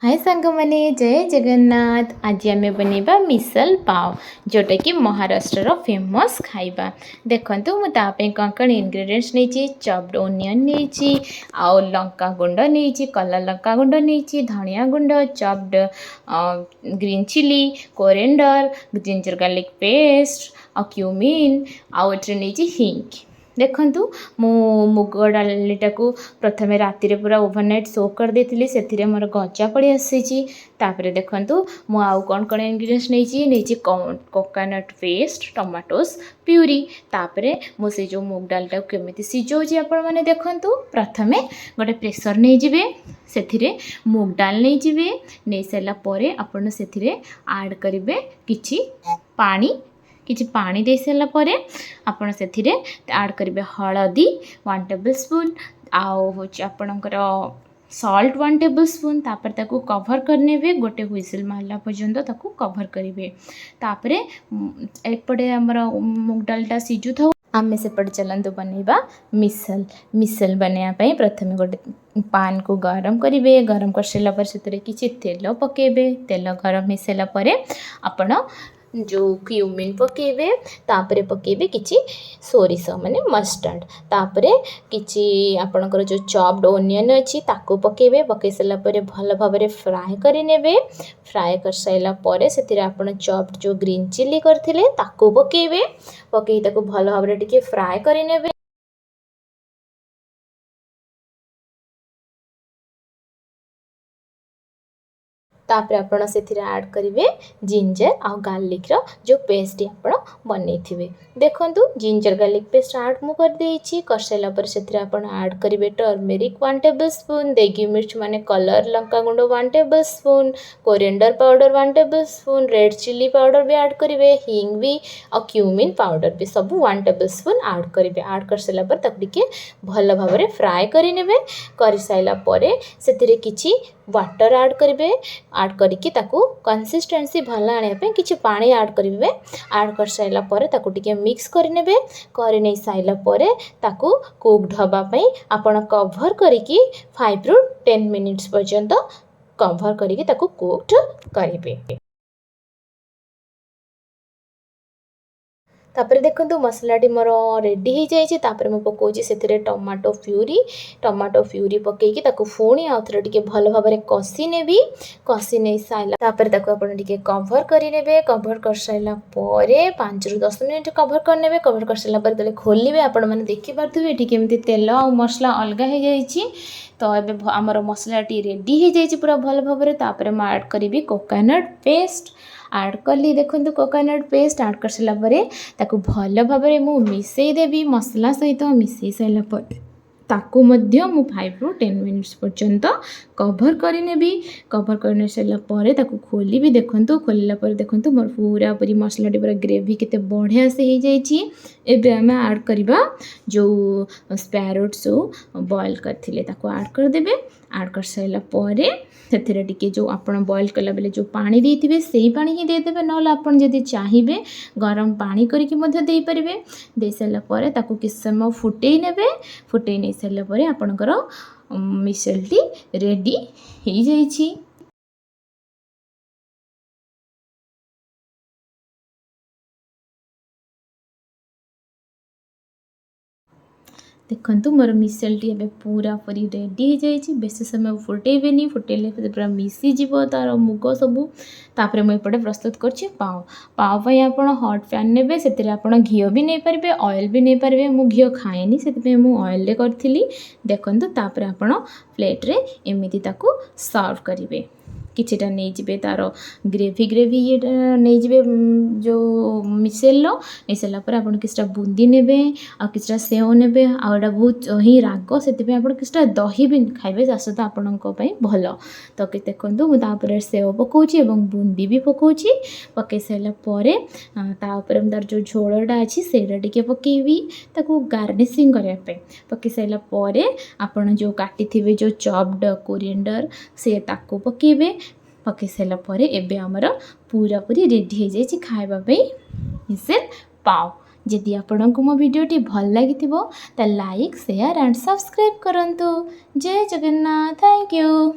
हाय सांग मैंने जय जगन्नाथ। आज आम बनवा मिसल पाव जोटा कि महाराष्ट्र फेमस खाइबा। देखंतु मुझे कौन कौन इनग्रेडिएंट्स नहीं चॉप्ड ओनियन नहीं आउ लंका गुंड नहीं कलर लंका गुंड नहीं धनिया गुंड chopped green chilli coriander ginger garlic paste आ क्यूमिन आउ एट्रे नहीं हिंग। देखंतु मु मुग डालीटा को प्रथमे राति पूरा ओवरनाइट सोक कर देती से मोर गजा पड़ी आसी। तापर देखंतु मु आउ कौन कौन इनग्रेडिएंट्स नहीं कोकोनट पेस्ट टमाटोस प्यूरी। तापर मुझे जो मुग डालटा केमी सिझाऊँगी आपण मैंने देखंतु प्रथमे गोटे प्रेसर नहीं जिवे से मुग डाल नहीं जिवे नहीं सारा पर आपण से ऐड करेंगे किछि पानी दे सारा पर आपण से ऐड करेंगे हलदी 1 टेबल स्पून आउ हूँ आपणकर सॉल्ट 1 टेबल स्पून। तापर ताकू कवर करने गोटे हुइसिल मारला पर्यंत ताकू कवर करेंगे। तापर एपटे आमर मुग डालटा सिझु था आम सेपटे चलतु बनवा मिसल बनवाई। प्रथम गोटे पान को गरम करेंगे गरम कर सारा पर से किसी तेल पकेबे तेल गरम हो सारापर आपण जो क्यूमिन पकेबे तापर पकेबे किछि सोरिष माने मस्टर्ड। तापर किछि आपणकर जो चॉप्ड ओनियन अच्छी ताको पकेबे पकई सारा पर भल भाव फ्राए करेंगे। फ्राए कर सारा पर से आपन चॉप्ड जो ग्रीन चिली करथिले ताको पकेबे पकई ताको भल भाव टिके फ्राए करेंगे। तापर आपण से ऐड करेंगे जिंजर आ गार्लिक जो पेस्ट आपण बनई थे। देखंतु जिंजर गार्लिक पेस्ट ऐड मु कर देछि कर सारा पर से आपण ऐड करेंगे टर्मेरिक 1 टेबल स्पून देगी मिर्च माने कलर लंका गुंड 1 table spoon coriander powder 1 table spoon red chilli powder भी ऐड करेंगे हिंग भी और क्यूमिन पाउडर भी सब 1 टेबल स्पून ऐड करेंगे। ऐड कर सारा पर ताके भल भाव फ्राए करेंगे कर सारा पर से किछि वाटर ऐड करेंगे। ऐड करके कंसिस्टेंसी भल आने किछि पानी ऐड करेंगे। ऐड कर सारा पर टिके मिक्स करने कर नहीं सारा पर ताकू कुक्ड हवाई आपण कवर करके 5 ରୁ 10 मिनिट्स पर्यंत कवर करके ताकू कुक्ड करेंगे। तापर देखंतु मसलाटी मोर रेडी हो जाए। तापर मु पकाउछि से टमाटो प्यूरी पकईकि ताकू पुणी आउ थे टिके भल भाव कषि नेबी कषि नहीं सारा तापर ताकू आपण टिके कवर करेंगे। कवर कर सारा पर 5 ରୁ 10 मिनिट कवर करने कवर कर सारा पर तले खोलिबे आपण माने देखि पारथुबे एठी केमती तेल आ मसला अलग हो जाइछि। तो एबे हमर मसलाटी रेडी हो जाइछि पूरा भल भाव। तापर म ऐड करिबी कोकोनट पेस्ट ऐड कली देखंतु कोकोनट पेस्ट ऐड कर सारा पर ताकू भल भाव मु मिसई देवी मसला सहित मिसई सारा पर ताकू मध्य मु 5 ରୁ 10 मिनिट्स पर्यंत कवर करनेबी। कवर कर सारा पर ताकू खोली देखंतु खोलला पर देखंतु मोर पूरा पूरी मसलाटी पूरा ग्रेवी केते बढ़िया से हो जाइछि। एबे हम ऐड करबा जो स्पैरोट्स बॉयल करथिले ताकू ऐड कर देबे। ऐड कर सारा पर से टिके जो आपण बॉयल कला बेले जो पानी देइथिबे सेही पानी ही देदेबे नल आपण जदि चाहिबे गरम पानी करके मध्य देई परिबे। दे सारा पर ताकू किछ समय फुटेई नेबे फुटेई नै सारा पर आपणकर मिसलटी रेडी हो जाइछि। देखंतु मोर मिसलटी एबे पूरा पूरी रेडी हो जाइछि। बेसी समय फुटेबेनी फुटेले पूरा मिसी जीवो तार मुग सबू। तापर मु एपटे प्रस्तुत करछि पाव पई आपण हॉट पैन नेबे सेतिरे आपण घियो भी नै परिबे ऑयल भी नै परिबे। मु घियो खाएनी सेति मु ऑयल रे करथिली। देखंतु तापर आपण प्लेट रे एमिति ताकू सर्व करिवे। किछिटा नहीं जिबे तार ग्रेवी ये नहीं जिबे जो मिसेल नहीं सारा पर आप किछटा बुंदी नेबे आ किछटा सेव नेबे आ एटा बहुत ही राग से आप किछटा दही भी खाइबे चाष तो आपण भल। तो देखंतु मु तापर सेव पकाउछि एवं बुंदी भी पकाउछि पकई सारा पर तापर तार जो झोलटा अछि सेटा टिके पकेबी ताकू गार्निशिंग करया पे पकई सारा पर आपण जो काटी थिबे जो चॉप्ड कोरिएंडर से ताकू पकेबे पकई सारा पर एबे हमर पूरा पूरी रेडी हो जाइछि खाइबा पे मिसेल पाव। जदि आपको मो वीडियोटी भल लगी तो लाइक शेयर एंड सब्सक्राइब करंतु। जय जगन्नाथ। Thank you.